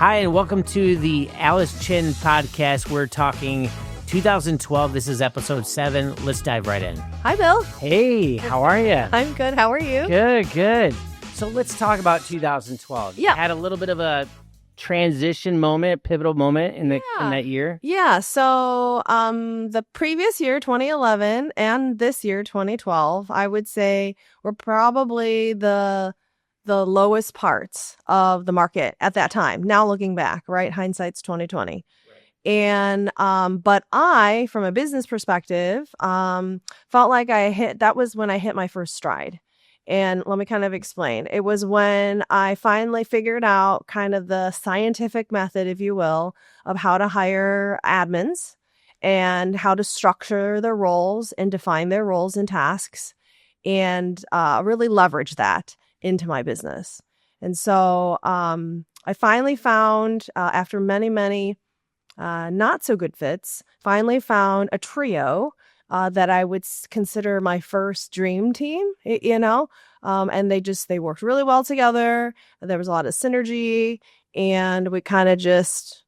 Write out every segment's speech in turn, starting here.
Hi, and welcome to the Alice Chin podcast. We're talking 2012. This is episode 7. Let's dive right in. Hi, Bill. Hey, how are you? I'm good. How are you? Good. So let's talk about 2012. Yeah. You had a little bit of a transition moment, pivotal moment in that year. Yeah. So the previous year, 2011, and this year, 2012, I would say were probably the lowest parts of the market at that time. Now looking back, right? Hindsight's 2020. Right. And but I, from a business perspective, felt like that was when I hit my first stride. And let me kind of explain. It was when I finally figured out kind of the scientific method, if you will, of how to hire admins and how to structure their roles and define their roles and tasks, and really leverage that into my business. And so I finally found, after many not so good fits, finally found a trio that I would consider my first dream team, and they worked really well together. There was a lot of synergy, and we kind of just,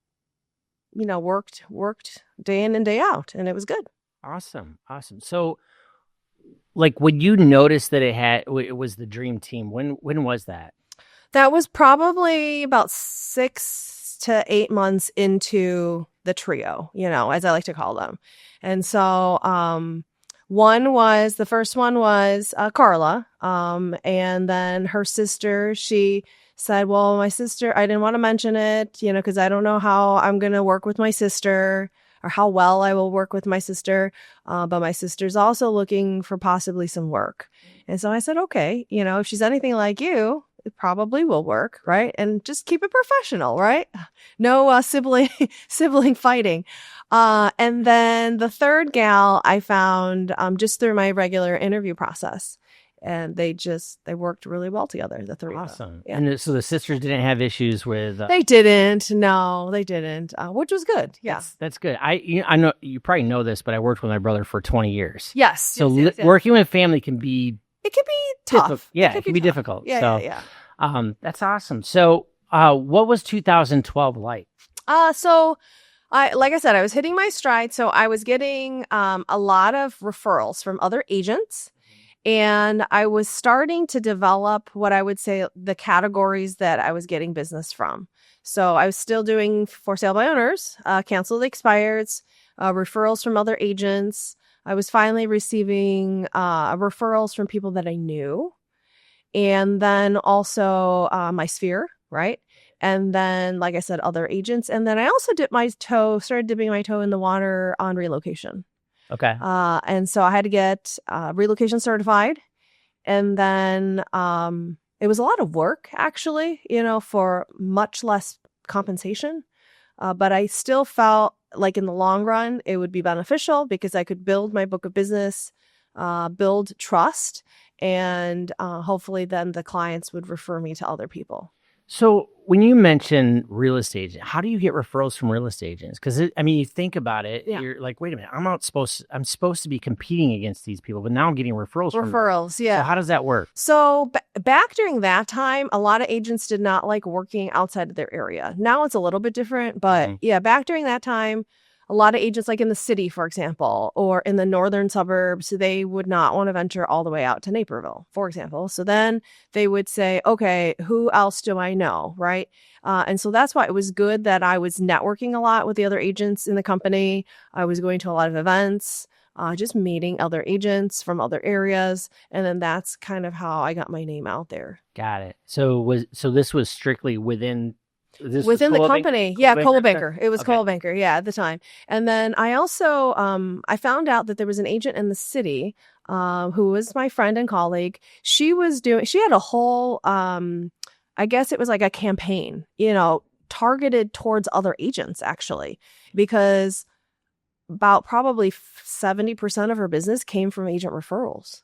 worked day in and day out, and it was good. Awesome. So, like, when you noticed that it was the dream team, when was that? That was probably about 6 to 8 months into the trio, as I like to call them. And so the first one was Carla. And then her sister, she said, well, my sister, I didn't want to mention it, because I don't know how I'm going to work with my sister or how well I will work with my sister. But my sister's also looking for possibly some work. And so I said, okay, if she's anything like you, it probably will work, right? And just keep it professional, right? No sibling fighting. And then the third gal I found just through my regular interview process. And they worked really well together, the three. Awesome. Yeah. And so the sisters didn't have issues with... They didn't. No, they didn't, which was good. Yeah. That's good. I know you probably know this, but I worked with my brother for 20 years. Yes. So working with family can be... It can be tough. Yeah, it can be difficult. Yeah. That's awesome. So what was 2012 like? So like I said, I was hitting my stride. So I was getting a lot of referrals from other agents. And I was starting to develop what I would say the categories that I was getting business from. So I was still doing for sale by owners, canceled expireds, referrals from other agents. I was finally receiving referrals from people that I knew. And then also my sphere, right? And then, like I said, other agents. And then I also started dipping my toe in the water on relocation. Okay. And so I had to get relocation certified. And then it was a lot of work, actually, for much less compensation. But I still felt like in the long run, it would be beneficial because I could build my book of business, build trust, and hopefully then the clients would refer me to other people. So when you mention real estate agent, how do you get referrals from real estate agents? Because you think about it, You're like, wait a minute, I'm supposed to be competing against these people, but now I'm getting referrals. Yeah. So how does that work? So back during that time, a lot of agents did not like working outside of their area. Now it's a little bit different, but back during that time, a lot of agents, like in the city, for example, or in the northern suburbs, they would not want to venture all the way out to Naperville, for example. So then they would say, okay, who else do I know, right? And so that's why it was good that I was networking a lot with the other agents in the company. I was going to a lot of events, just meeting other agents from other areas. And then that's kind of how I got my name out there. Got it. So this was strictly within the company. Coldwell Banker. It was Coldwell Banker. Yeah, at the time. And then I also, I found out that there was an agent in the city, who was my friend and colleague. She had a whole, I guess it was like a campaign, targeted towards other agents actually, because about probably 70% of her business came from agent referrals.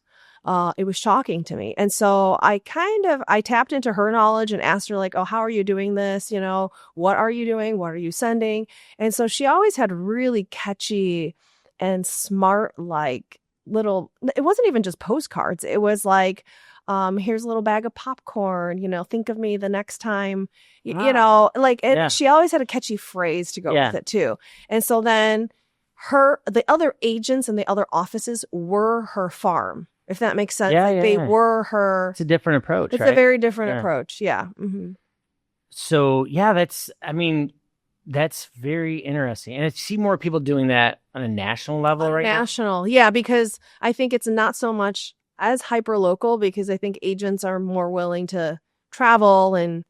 It was shocking to me. And so I tapped into her knowledge and asked her like, oh, how are you doing this? What are you doing? What are you sending? And so she always had really catchy and smart, like it wasn't even just postcards. It was like, here's a little bag of popcorn, think of me the next time, she always had a catchy phrase to go with it too. And so then the other agents and the other offices were her farm, if that makes sense. They were her. It's a different approach. It's a very different approach. Yeah. Mm-hmm. So that's very interesting. And I see more people doing that on a national level right now. National. Yeah. Because I think it's not so much as hyper local, because I think agents are more willing to travel and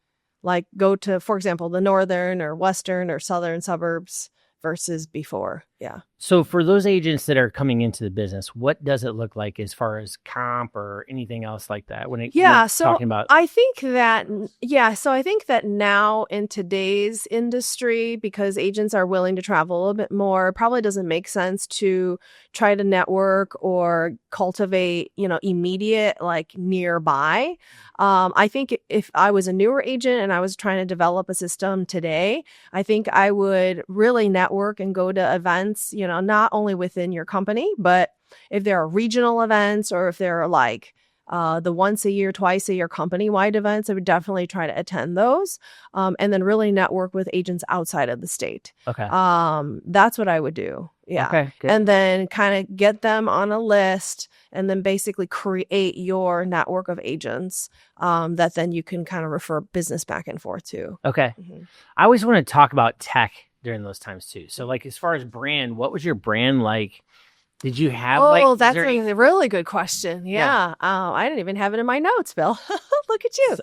like go to, for example, the northern or western or southern suburbs versus before. Yeah. So for those agents that are coming into the business, what does it look like as far as comp or anything else like that? Talking about, I think that now in today's industry, because agents are willing to travel a little bit more, it probably doesn't make sense to try to network or cultivate, immediate, like nearby. I think if I was a newer agent and I was trying to develop a system today, I think I would really network and go to events, not only within your company, but if there are regional events or if there are like the once a year, twice a year company-wide events, I would definitely try to attend those, and then really network with agents outside of the state. Okay. That's what I would do. Yeah. Okay, good. And then kind of get them on a list and then basically create your network of agents that then you can kind of refer business back and forth to. Okay. Mm-hmm. I always want to talk about tech during those times too. So like as far as brand, what was your brand like? Did you have that's a really good question. Yeah. I didn't even have it in my notes, Bill. Look at you.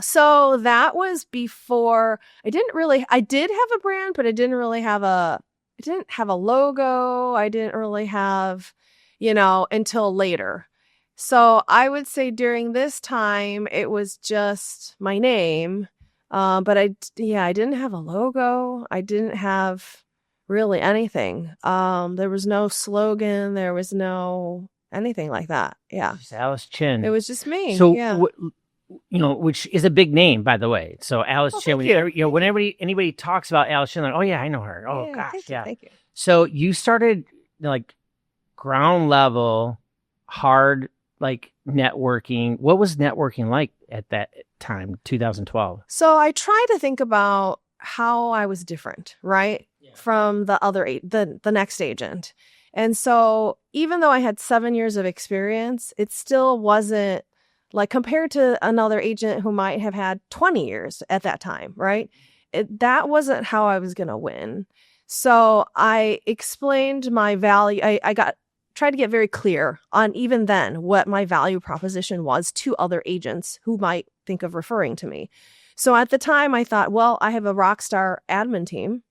So that was before I did have a brand, but I didn't have a logo. I didn't really have, until later. So I would say during this time, it was just my name. But I didn't have a logo. I didn't have really anything. There was no slogan. There was no anything like that. Yeah. Just Alice Chin. It was just me. So, which is a big name, by the way. So Alice Chin, when anybody talks about Alice Chin, like, oh yeah, I know her. Oh gosh. Thank you. So you started like ground level, hard, like networking. What was networking like at that time, 2012? So I try to think about how I was different, right? From the other the next agent. And so even though I had 7 years of experience, it still wasn't like compared to another agent who might have had 20 years at that time, right? That wasn't how I was going to win. So I explained my value. I tried to get very clear on even then what my value proposition was to other agents who might think of referring to me. So at the time I thought, well, I have a rock star admin team,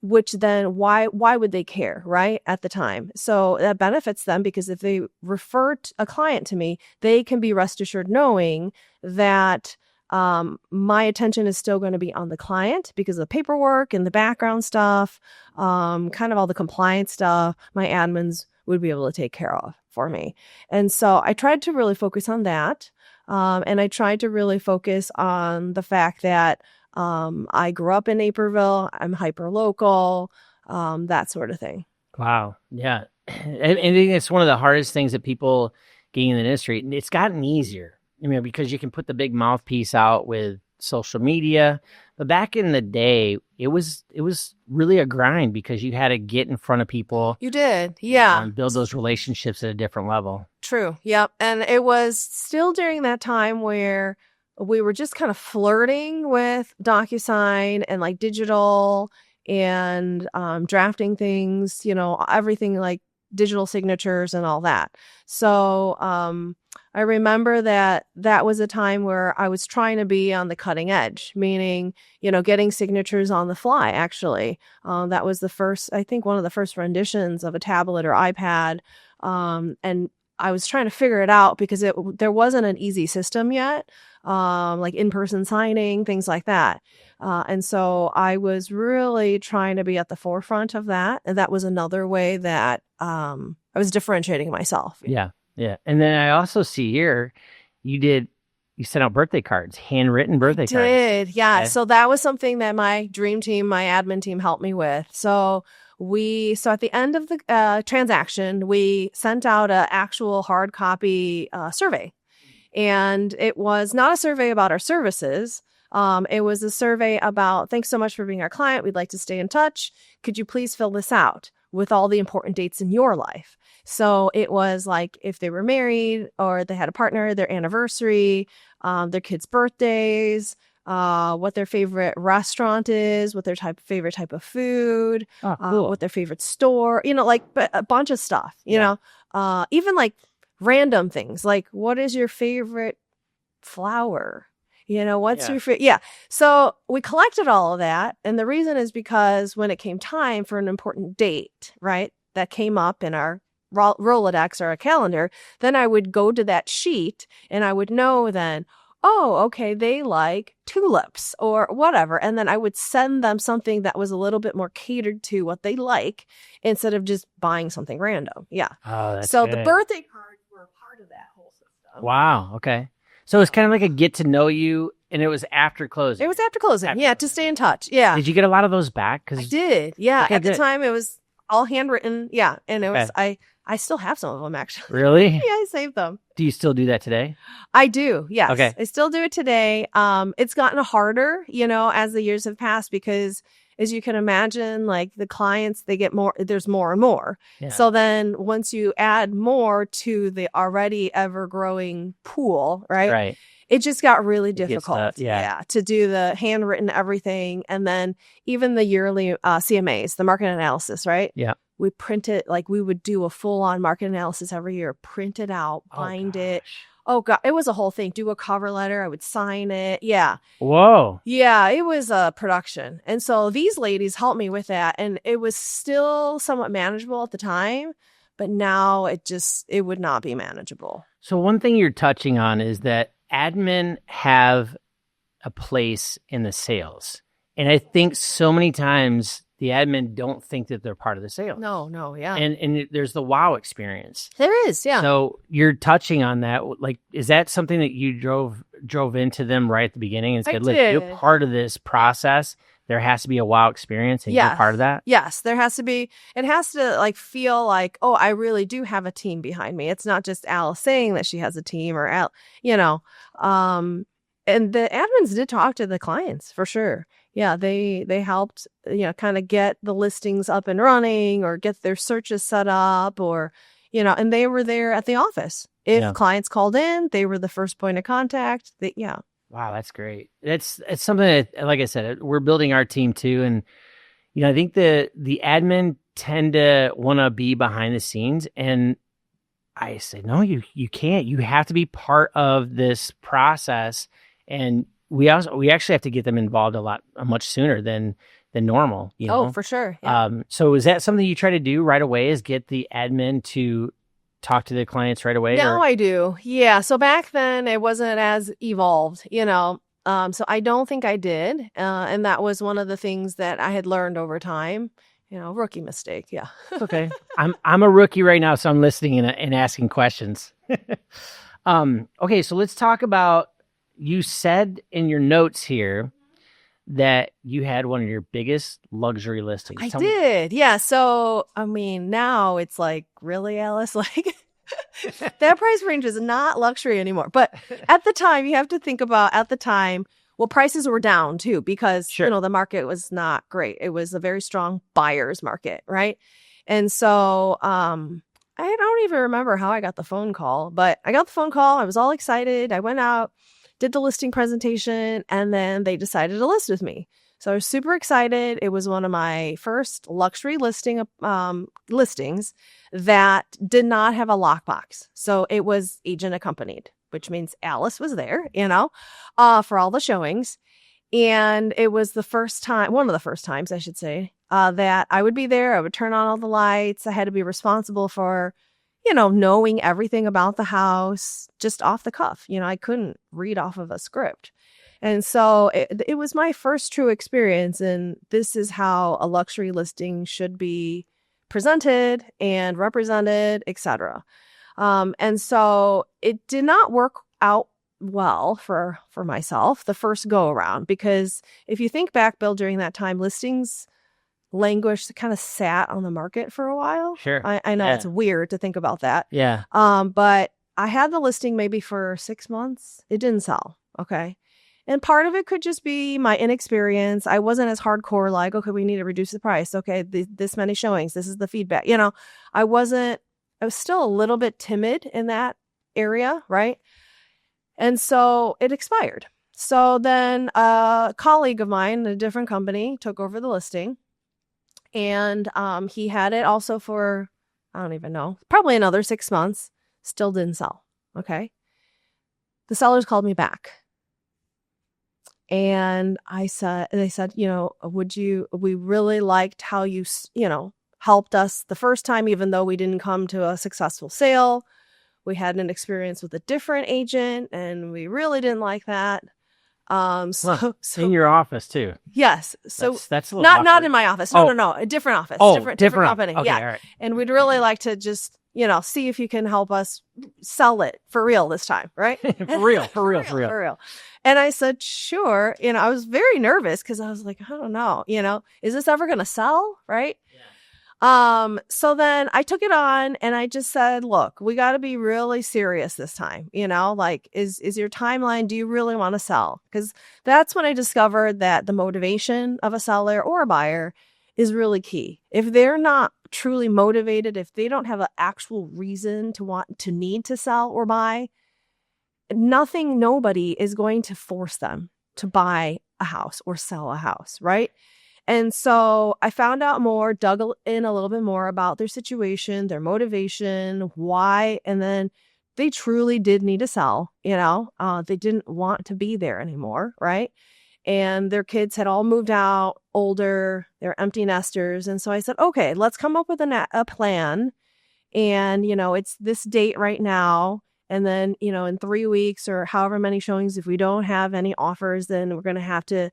which then why would they care, right? At the time. So that benefits them because if they refer a client to me, they can be rest assured knowing that my attention is still going to be on the client because of the paperwork and the background stuff, kind of all the compliance stuff, my admins would be able to take care of for me. And so I tried to really focus on that. And I tried to really focus on the fact that I grew up in Naperville. I'm hyper local, that sort of thing. Wow. Yeah. I think it's one of the hardest things that people getting in the industry. It's gotten easier, because you can put the big mouthpiece out with social media. But back in the day, it was really a grind because you had to get in front of people. You did. Yeah. And build those relationships at a different level. True. Yep. And it was still during that time where we were just kind of flirting with DocuSign and like digital and drafting things, everything like digital signatures and all that. So I remember that was a time where I was trying to be on the cutting edge, meaning, getting signatures on the fly, actually. That was one of the first renditions of a tablet or iPad. And I was trying to figure it out because there wasn't an easy system yet, like in-person signing, things like that. And so I was really trying to be at the forefront of that. And that was another way that I was differentiating myself. Yeah. Yeah. And then I also see here you sent out birthday cards, handwritten birthday cards. I did. Yeah. Okay. So that was something that my dream team, my admin team helped me with. So at the end of the transaction, we sent out an actual hard copy survey. And it was not a survey about our services. It was a survey about, thanks so much for being our client. We'd like to stay in touch. Could you please fill this out with all the important dates in your life? So it was like if they were married or they had a partner, their anniversary, their kids' birthdays, what their favorite restaurant is, what their favorite type of food, Cool. what their favorite store, like a bunch of stuff, even like random things like what is your favorite flower? What's your favorite? Yeah. So we collected all of that. And the reason is because when it came time for an important date, right, that came up in our Rolodex or a calendar, then I would go to that sheet and I would know then, oh, okay, they like tulips or whatever. And then I would send them something that was a little bit more catered to what they like instead of just buying something random. Yeah. Oh, that's so good. The birthday cards were a part of that whole system. Wow. Okay. So it's kind of like a get to know you, and it was after closing. It was after closing. To stay in touch. Yeah. Did you get a lot of those back? I did. Yeah. Okay, At the time, it was all handwritten. Yeah. And it was, I still have some of them actually. Really? Yeah, I saved them. Do you still do that today? I do. Yes. Okay. I still do it today. It's gotten harder, as the years have passed because as you can imagine, like the clients, they get more, there's more and more. Yeah. So then once you add more to the already ever growing pool, right? It just got really difficult. To do the handwritten everything. And then even the yearly CMAs, the market analysis, right? Yeah. We print it, like we would do a full-on market analysis every year, print it out, bind it. Oh, God, it was a whole thing. Do a cover letter. I would sign it. Yeah. Whoa. Yeah, it was a production. And so these ladies helped me with that. And it was still somewhat manageable at the time, but now it would not be manageable. So one thing you're touching on is that admin have a place in the sales. And I think so many times the admin don't think that they're part of the sales. No, yeah. And there's the wow experience. There is, yeah. So you're touching on that. Like, is that something that you drove into them right at the beginning and said, look, you're part of this process. There has to be a wow experience and you're part of that? Yes, there has to be. It has to like feel like, oh, I really do have a team behind me. It's not just Alice saying that she has a team or, and the admins did talk to the clients for sure. Yeah, they helped, kind of get the listings up and running or get their searches set up or, and they were there at the office. If clients called in, they were the first point of contact. Wow, that's great. It's something that, like I said, we're building our team too. And, I think the admin tend to want to be behind the scenes. And I say, no, you can't. You have to be part of this process. And we actually have to get them involved much sooner than normal. Oh, for sure. Yeah. So is that something you try to do right away? Is get the admin to talk to the clients right away? Now I do. Yeah. So back then it wasn't as evolved, so I don't think I did. And that was one of the things that I had learned over time. Rookie mistake. Yeah. Okay. I'm a rookie right now, so I'm listening and asking questions. Okay. So let's talk about. You said in your notes here that you had one of your biggest luxury listings. I did. Yeah. So, now it's like, really, Alice? Like, that price range is not luxury anymore. But at the time, you have to think about well, prices were down too because, the market was not great. It was a very strong buyer's market, right? And so, I don't even remember how I got the phone call, but I got the phone call. I was all excited. I went out, did the listing presentation, and then they decided to list with me. So I was super excited. It was one of my first luxury listings that did not have a lockbox. So it was agent accompanied, which means Alice was there, for all the showings. And it was one of the first times, I should say, that I would be there. I would turn on all the lights. I had to be responsible for knowing everything about the house just off the cuff. I couldn't read off of a script. And so it was my first true experience. And this is how a luxury listing should be presented and represented, etc. And so it did not work out well for myself the first go around, because if you think back, Bill, during that time, listings languished, kind of sat on the market for a while. Sure. I know it's weird to think about that. Yeah. But I had the listing maybe for 6 months. It didn't sell. Okay. And part of it could just be my inexperience. I wasn't as hardcore, like, okay, we need to reduce the price. Okay, this many showings. This is the feedback. I was still a little bit timid in that area, right? And so it expired. So then a colleague of mine, a different company, took over the listing. And he had it also for, I don't even know, probably another 6 months. Still didn't sell. Okay. The sellers called me back. And they said, we really liked how you helped us the first time, even though we didn't come to a successful sale. We had an experience with a different agent and we really didn't like that. So in your office too. Yes. So that's a little not in my office. No, a different office. Different company. Okay, yeah. All right. And we'd really like to just, see if you can help us sell it for real this time, right? For real. And I said, sure. I was very nervous because I was like, I don't know, is this ever going to sell? Right. Yeah. So then I took it on and I just said, look, we got to be really serious this time. Like, is your timeline, do you really want to sell? Because that's when I discovered that the motivation of a seller or a buyer is really key. If they're not truly motivated, if they don't have an actual reason to need to sell or buy, nobody is going to force them to buy a house or sell a house, right? And so I found out more, dug in a little bit more about their situation, their motivation, why, and then they truly did need to sell, they didn't want to be there anymore, right? And their kids had all moved out, older, they're empty nesters. And so I said, okay, let's come up with a plan. And, it's this date right now. And then, in 3 weeks or however many showings, if we don't have any offers, then we're going to have to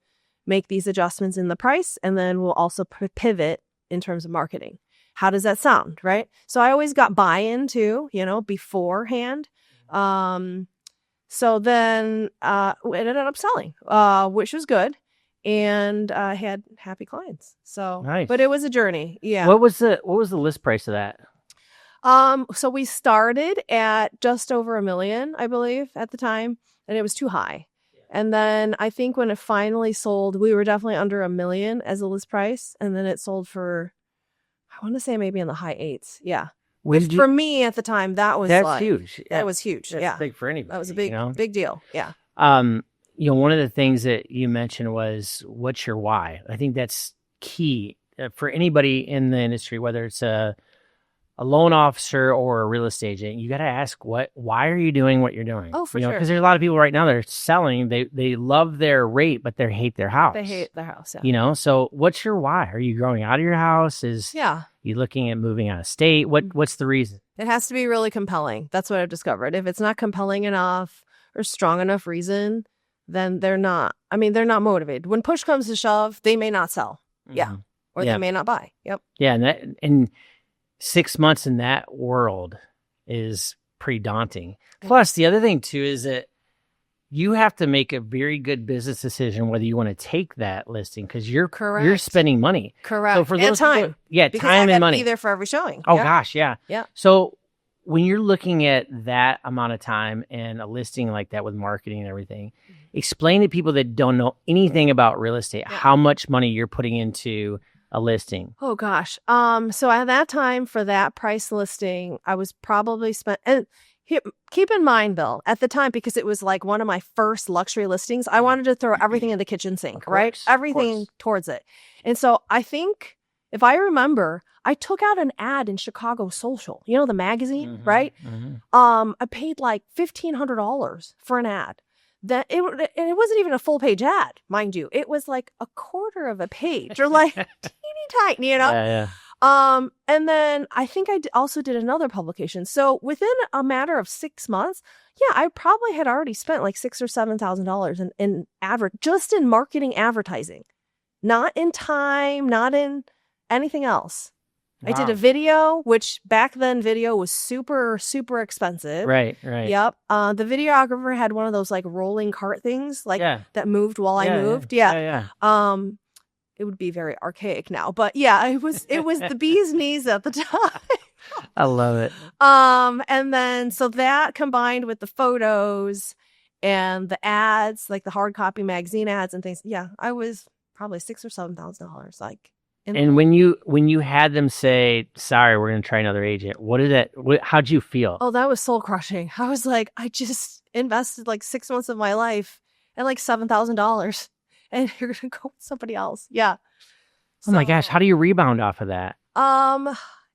make these adjustments in the price. And then we'll also pivot in terms of marketing. How does that sound? Right. So I always got buy-in too, beforehand. So then we ended up selling, which was good. And I had happy clients. So, nice. But it was a journey. Yeah. What was the list price of that? So we started at just over $1 million, I believe, at the time, and it was too high. And then I think when it finally sold, we were definitely under $1 million as a list price. And then it sold for, I want to say maybe in the high 8s. Yeah. For me at the time, that's huge. That was huge. That's big for anybody. That was a big deal. Yeah. One of the things that you mentioned was, what's your why? I think that's key for anybody in the industry, whether it's a loan officer or a real estate agent. You got to ask, why are you doing what you're doing? Oh, for sure. Because there's a lot of people right now that are selling. They love their rate, but they hate their house. They hate their house. Yeah. So what's your why? Are you growing out of your house? Yeah. You looking at moving out of state? What's the reason? It has to be really compelling. That's what I've discovered. If it's not compelling enough or strong enough reason, then they're not motivated. When push comes to shove, they may not sell. Mm-hmm. Yeah. Or they may not buy. Yep. Yeah. And 6 months in that world is pretty daunting. Plus, the other thing too is that you have to make a very good business decision whether you want to take that listing, because you're spending money. Correct. So for those time. People, time and money. Be there for every showing. Oh gosh, yeah. Yeah. So when you're looking at that amount of time and a listing like that with marketing and everything, explain to people that don't know anything about real estate how much money you're putting into a listing. Oh gosh. So at that time, for that price listing, I was probably and keep in mind, Bill, at the time, because it was like one of my first luxury listings, I wanted to throw everything in the kitchen sink, right? Everything towards it. And so I think, if I remember, I took out an ad in Chicago Social, the magazine, right? Mm-hmm. I paid like $1,500 for an ad. And it wasn't even a full page ad, mind you. It was like a quarter of a page, or like teeny tiny, Yeah. And then I think I also did another publication. So within a matter of 6 months, I probably had already spent like $6,000 or $7,000 in just in marketing advertising, not in time, not in anything else. Wow. I did a video, which back then video was super, super expensive. Right. Yep. The videographer had one of those like rolling cart things, that moved while I moved. Yeah. it would be very archaic now, but yeah, it was the bee's knees at the time. I love it. And then so that combined with the photos and the ads, like the hard copy magazine ads and things. Yeah, I was probably $6,000 or $7,000. Like, And when you had them say, "Sorry, we're going to try another agent," how'd you feel? Oh, that was soul crushing. I was like, I just invested like 6 months of my life and like $7,000, and you're gonna go with somebody else. Yeah. Oh my gosh, how do you rebound off of that?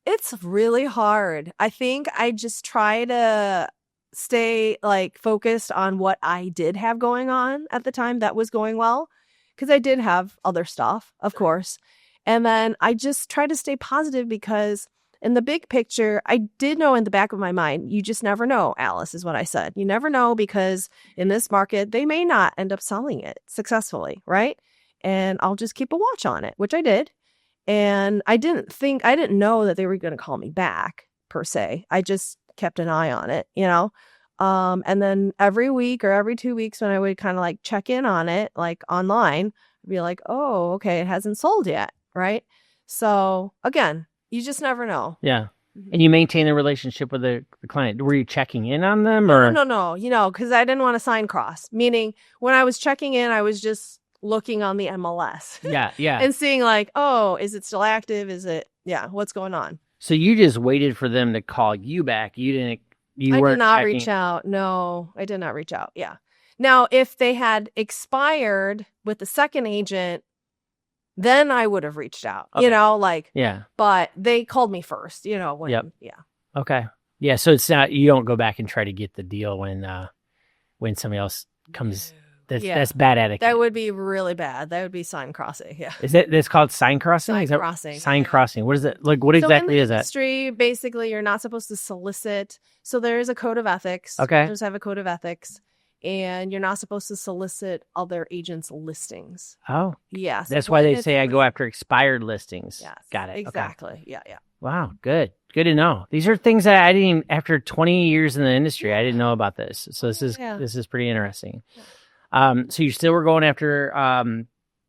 It's really hard. I think I just try to stay like focused on what I did have going on at the time that was going well, because I did have other stuff, of course. And then I just try to stay positive because in the big picture, I did know in the back of my mind, you just never know, Alice, is what I said. You never know, because in this market, they may not end up selling it successfully, right? And I'll just keep a watch on it, which I did. And I didn't know that they were going to call me back per se. I just kept an eye on it, you know? And then every week or every 2 weeks when I would kind of like check in on it, like online, I'd be like, oh, okay, it hasn't sold yet. Right. So again, you just never know. Yeah. And you maintain the relationship with the client. Were you checking in on them or? No, because I didn't want to sign cross, meaning when I was checking in, I was just looking on the MLS. Yeah. And seeing like, oh, is it still active? What's going on? So you just waited for them to call you back. I did not reach out. No, I did not reach out. Yeah. Now, if they had expired with the second agent, then I would have reached out, yeah. But they called me first, yeah. Okay. Yeah. So it's not, you don't go back and try to get the deal when somebody else comes. That's bad etiquette. That would be really bad. That would be sign crossing. Yeah. That's called sign crossing? Crossing. Sign crossing. What is it? Like, what exactly is that? Industry, basically, you're not supposed to solicit. So there is a code of ethics. Okay. Just have a code of ethics. And you're not supposed to solicit other agents' listings. Oh. Yes. That's why they say I go after expired listings. Yes. Got it. Exactly. Okay. Yeah. Wow. Good to know. These are things that I didn't, after 20 years in the industry, I didn't know about this. So this is pretty interesting. Yeah. So you still were going after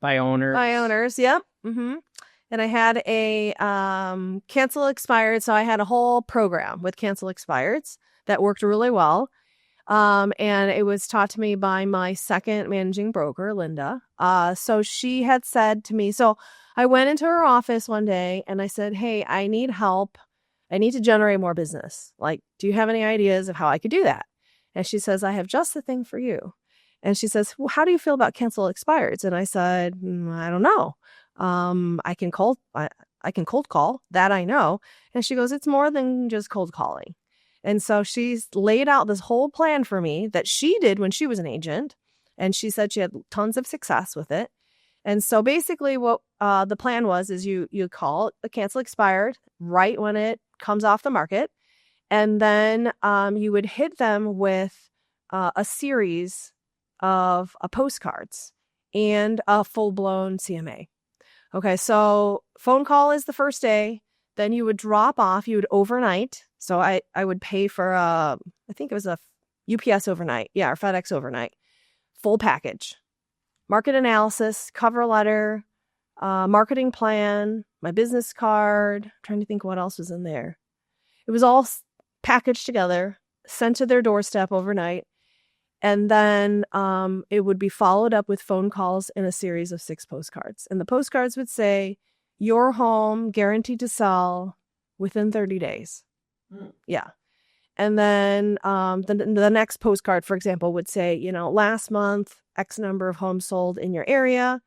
by owners? By owners, yep. Mm-hmm. And I had a cancel expired. So I had a whole program with cancel expireds that worked really well. And it was taught to me by my second managing broker, Linda. So she had said to me, so I went into her office one day and I said, hey, I need help. I need to generate more business. Like, do you have any ideas of how I could do that? And she says, I have just the thing for you. And she says, well, how do you feel about cancel expireds? And I said, I don't know. I can cold call, that I know. And she goes, it's more than just cold calling. And so she's laid out this whole plan for me that she did when she was an agent. And she said she had tons of success with it. And so basically what the plan was is you call a cancel expired right when it comes off the market. And then you would hit them with a series of postcards and a full-blown CMA. Okay, so phone call is the first day. Then you would drop off. You would overnight. So I would pay for, I think it was a UPS overnight. Yeah, or FedEx overnight. Full package. Market analysis, cover letter, marketing plan, my business card. I'm trying to think what else was in there. It was all packaged together, sent to their doorstep overnight. And then it would be followed up with phone calls and a series of 6 postcards. And the postcards would say, your home guaranteed to sell within 30 days. Yeah. And then the next postcard, for example, would say, last month, X number of homes sold in your area.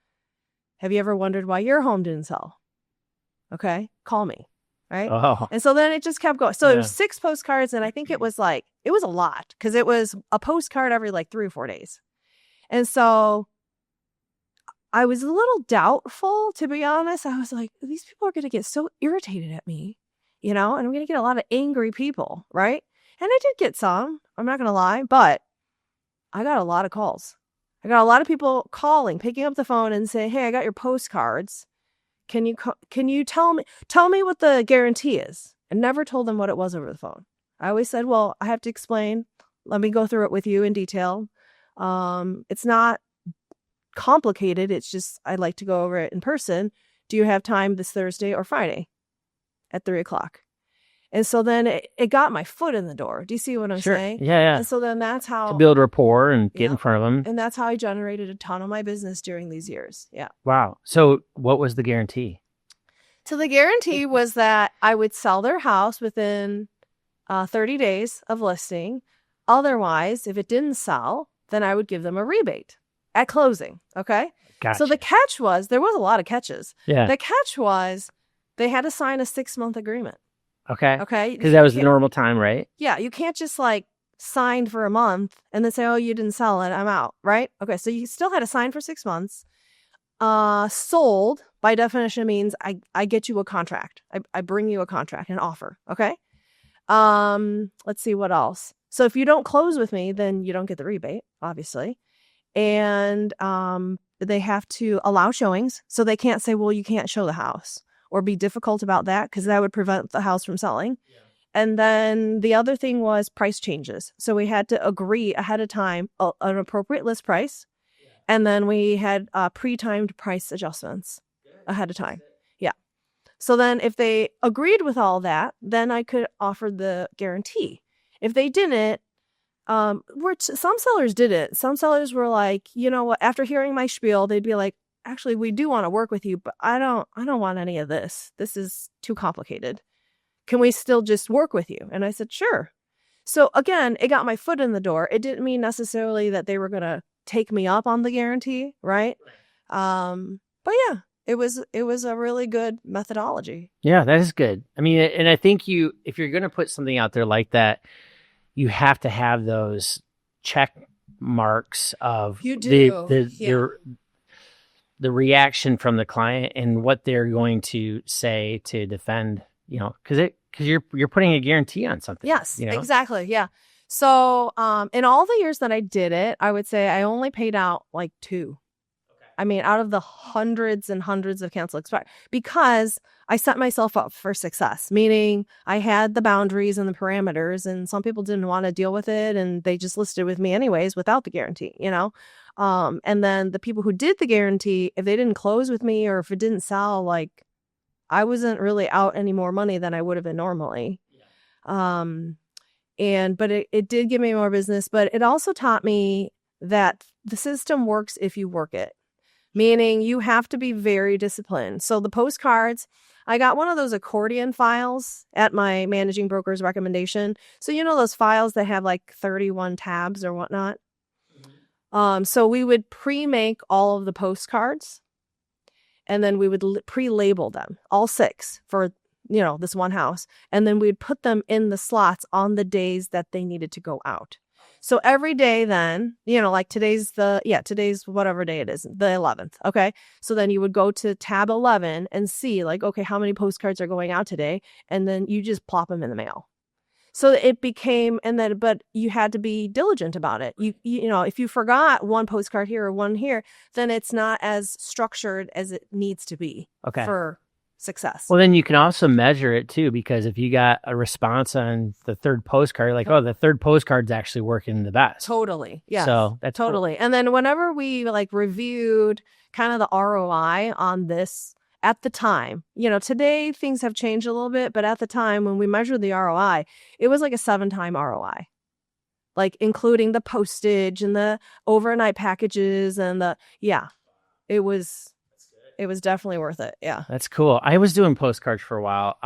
Have you ever wondered why your home didn't sell? Okay, call me. Right. Oh. And so then it just kept going. So it was 6 postcards. And I think it was a lot because it was a postcard every like 3 or 4 days. And so I was a little doubtful, to be honest. I was like, these people are going to get so irritated at me, and I'm going to get a lot of angry people. Right. And I did get some, I'm not going to lie, but I got a lot of calls. I got a lot of people calling, picking up the phone and saying, hey, I got your postcards. Can you tell me what the guarantee is? I never told them what it was over the phone. I always said, well, I have to explain. Let me go through it with you in detail. It's not complicated. It's just I'd like to go over it in person. Do you have time this Thursday or Friday at 3:00? And so then it got my foot in the door. Do you see what I'm Sure. saying? Yeah. And so then that's To how, build rapport and get in yeah. front of them. And that's how I generated a ton of my business during these years. Yeah. Wow. So what was the guarantee? So the guarantee was that I would sell their house within 30 days of listing. Otherwise, if it didn't sell, then I would give them a rebate at closing. Okay. Gotcha. So the catch was, there was a lot of catches. Yeah. The catch was they had to sign a 6-month agreement. Okay. Okay. Because that was the normal time, right? Yeah. You can't just like sign for a month and then say, oh, you didn't sell it, I'm out. Right. Okay. So you still had to sign for 6 months. Sold by definition means I get you a contract. I bring you a contract, an offer. Okay. Let's see what else. So if you don't close with me, then you don't get the rebate, obviously. And they have to allow showings. So they can't say, well, you can't show the house or be difficult about that because that would prevent the house from selling. Yeah. And then the other thing was price changes. So we had to agree ahead of time an appropriate list price. Yeah. And then we had pre-timed price adjustments ahead of time. Yeah. So then if they agreed with all that, then I could offer the guarantee. If they didn't, some sellers did it. Some sellers were like, you know what, after hearing my spiel, they'd be like, actually, we do want to work with you, but I don't want any of this. This is too complicated. Can we still just work with you? And I said, sure. So again, it got my foot in the door. It didn't mean necessarily that they were going to take me up on the guarantee. Right. But yeah, it was a really good methodology. Yeah, that is good. I mean, and I think if you're going to put something out there like that, you have to have those check marks of the reaction from the client and what they're going to say to defend, because you're putting a guarantee on something. Yes, exactly. Yeah. So, in all the years that I did it, I would say I only paid out like 2. Okay. I mean, out of the hundreds and hundreds of cancel expire, because I set myself up for success, meaning I had the boundaries and the parameters, and some people didn't want to deal with it and they just listed with me anyways without the guarantee, and then the people who did the guarantee, if they didn't close with me or if it didn't sell, like I wasn't really out any more money than I would have been normally. Yeah. But it did give me more business, but it also taught me that the system works if you work it, meaning you have to be very disciplined. So the postcards, I got one of those accordion files at my managing broker's recommendation. So those files that have like 31 tabs or whatnot. Mm-hmm. So we would pre-make all of the postcards, and then we would pre-label them, all 6 for this one house. And then we'd put them in the slots on the days that they needed to go out. So every day then, like today's whatever day it is, the 11th. Okay. So then you would go to tab 11 and see like, okay, how many postcards are going out today? And then you just plop them in the mail. So it became, but you had to be diligent about it. You if you forgot one postcard here or one here, then it's not as structured as it needs to be. Okay. For success. Well, then you can also measure it too, because if you got a response on the 3rd postcard, you're like, oh, the 3rd postcard's actually working the best. Totally. Yeah. So that's totally. Cool. And then whenever we like reviewed kind of the ROI on this at the time, today things have changed a little bit, but at the time when we measured the ROI, it was like a 7-time ROI, like including the postage and the overnight packages and it was definitely worth it. Yeah. That's cool. I was doing postcards for a while.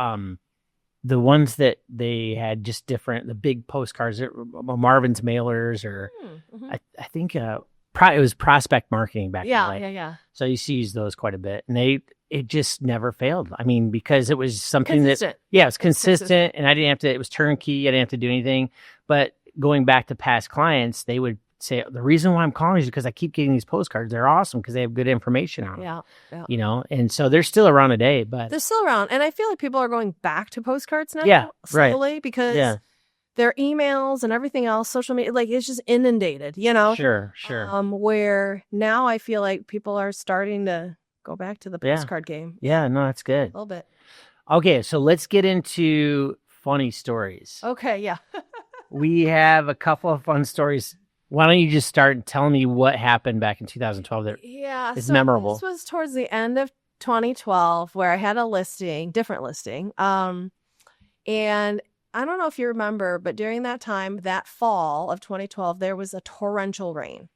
The ones that they had just different, the big postcards, Marvin's mailers, or mm-hmm. I think it was prospect marketing back then. Yeah. So I used to use those quite a bit, and it just never failed. I mean, because it was something consistent. It was consistent, and I didn't have to, it was turnkey. I didn't have to do anything. But going back to past clients, they would say, the reason why I'm calling is because I keep getting these postcards. They're awesome because they have good information on them. Yeah. And so they're still around today, but they're still around. And I feel like people are going back to postcards now. Yeah, slowly, right. Because their emails and everything else, social media, like it's just inundated, Sure. Where now I feel like people are starting to go back to the postcard game. Yeah, no, that's good. A little bit. Okay, so let's get into funny stories. Okay, yeah. We have a couple of fun stories Why don't you just start telling me what happened back in 2012 that is memorable? This was towards the end of 2012 where I had a different listing. And I don't know if you remember, but during that time, that fall of 2012, there was a torrential rain.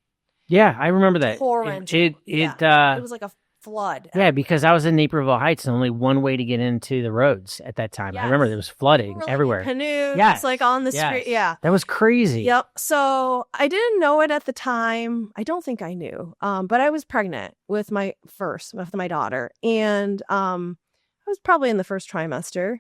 Yeah, I remember that. Torrential. It was like a flood. Yeah, because I was in Naperville Heights and only one way to get into the roads at that time. Yes. I remember there was flooding everywhere. Canoes, like on the street. Yeah. That was crazy. Yep. So I didn't know it at the time. I don't think I knew. But I was pregnant with my daughter. And I was probably in the first trimester.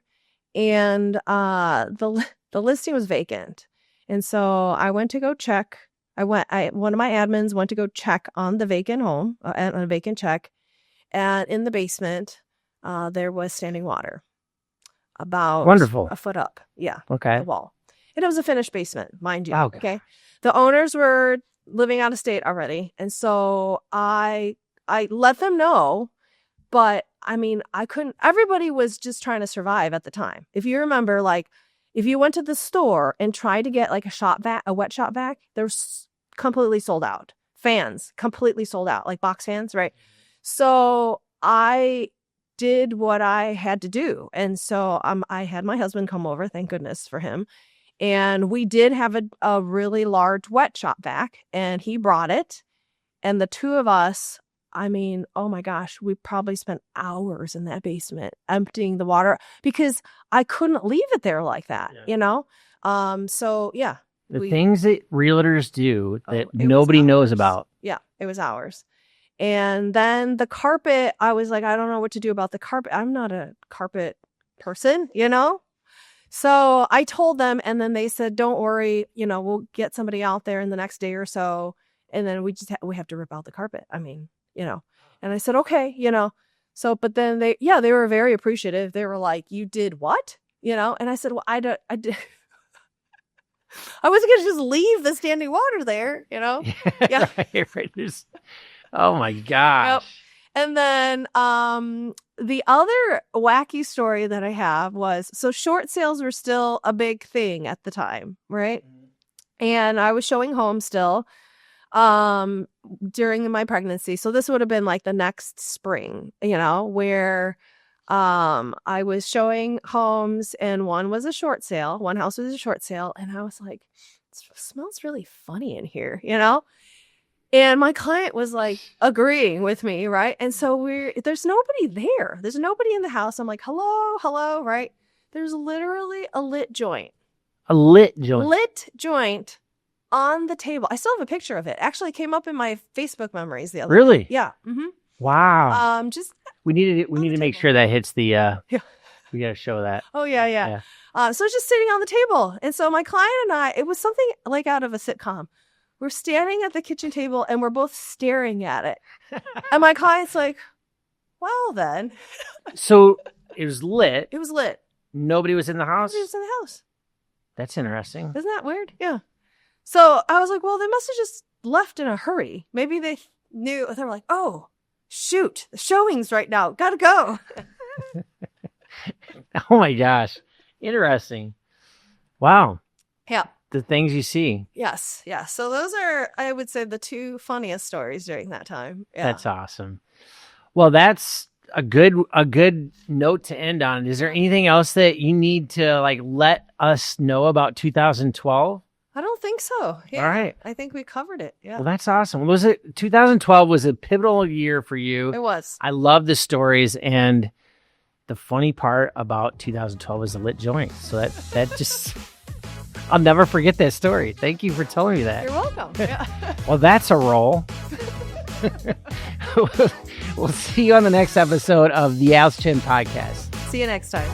And the listing was vacant. And so I went to go check. One of my admins went to go check on the vacant home, on a vacant check. And in the basement, there was standing water, about a foot up. Yeah. Okay. The wall. And it was a finished basement, mind you. Wow. Okay. The owners were living out of state already. And so I let them know, but I mean, I couldn't, everybody was just trying to survive at the time. If you remember, like, if you went to the store and tried to get like a wet shop vac, they're completely sold out. Fans, completely sold out, like box fans, right? So I did what I had to do. And so I had my husband come over, thank goodness for him. And we did have a really large wet shop vac, and he brought it. And the two of us, I mean, oh my gosh, we probably spent hours in that basement emptying the water because I couldn't leave it there like that, you know? So yeah. The things that realtors do that nobody knows about. Yeah, it was ours. And then the carpet, I was like, I don't know what to do about the carpet. I'm not a carpet person, you know? So I told them, and then they said, don't worry, you know, we'll get somebody out there in the next day or so. And then we have to rip out the carpet. I mean, you know, and I said, okay, you know, so, but then they were very appreciative. They were like, you did what? You know? And I said, well, I did. I wasn't going to just leave the standing water there, you know? Yeah. Right. Oh my gosh. Yep. And then the other wacky story that I have was, so short sales were still a big thing at the time, right? And I was showing homes still during my pregnancy. So this would have been like the next spring, you know, where I was showing homes, and one was a short sale. One house was a short sale. And I was like, it smells really funny in here, you know? And my client was like agreeing with me, right? And so there's nobody there. There's nobody in the house. I'm like, hello, right? There's literally a lit joint. A lit joint? Lit joint on the table. I still have a picture of it. Actually, it came up in my Facebook memories the other day. Really? Yeah. Mm-hmm. Wow. Just we need to make sure that hits the we got to show that. Oh yeah. So it's just sitting on the table. And so my client and I, it was something like out of a sitcom. We're standing at the kitchen table and we're both staring at it. And my client's like, well then. So it was lit. It was lit. Nobody was in the house? Nobody was in the house. That's interesting. Isn't that weird? Yeah. So I was like, well, they must have just left in a hurry. Maybe they knew. They were like, oh, shoot, the showing's right now. Gotta go. Oh my gosh. Interesting. Wow. Yeah. The things you see. Yes. Yeah. So those are, I would say, the two funniest stories during that time. Yeah. That's awesome. Well, that's a good note to end on. Is there anything else that you need to like let us know about 2012? I don't think so. Yeah. All right. I think we covered it. Yeah. Well, that's awesome. 2012 was a pivotal year for you. It was. I love the stories, and the funny part about 2012 was the lit joint. So that just I'll never forget that story. Thank you for telling me that. You're welcome. Yeah. Well, that's a roll. We'll see you on the next episode of the Al's Chin Podcast. See you next time.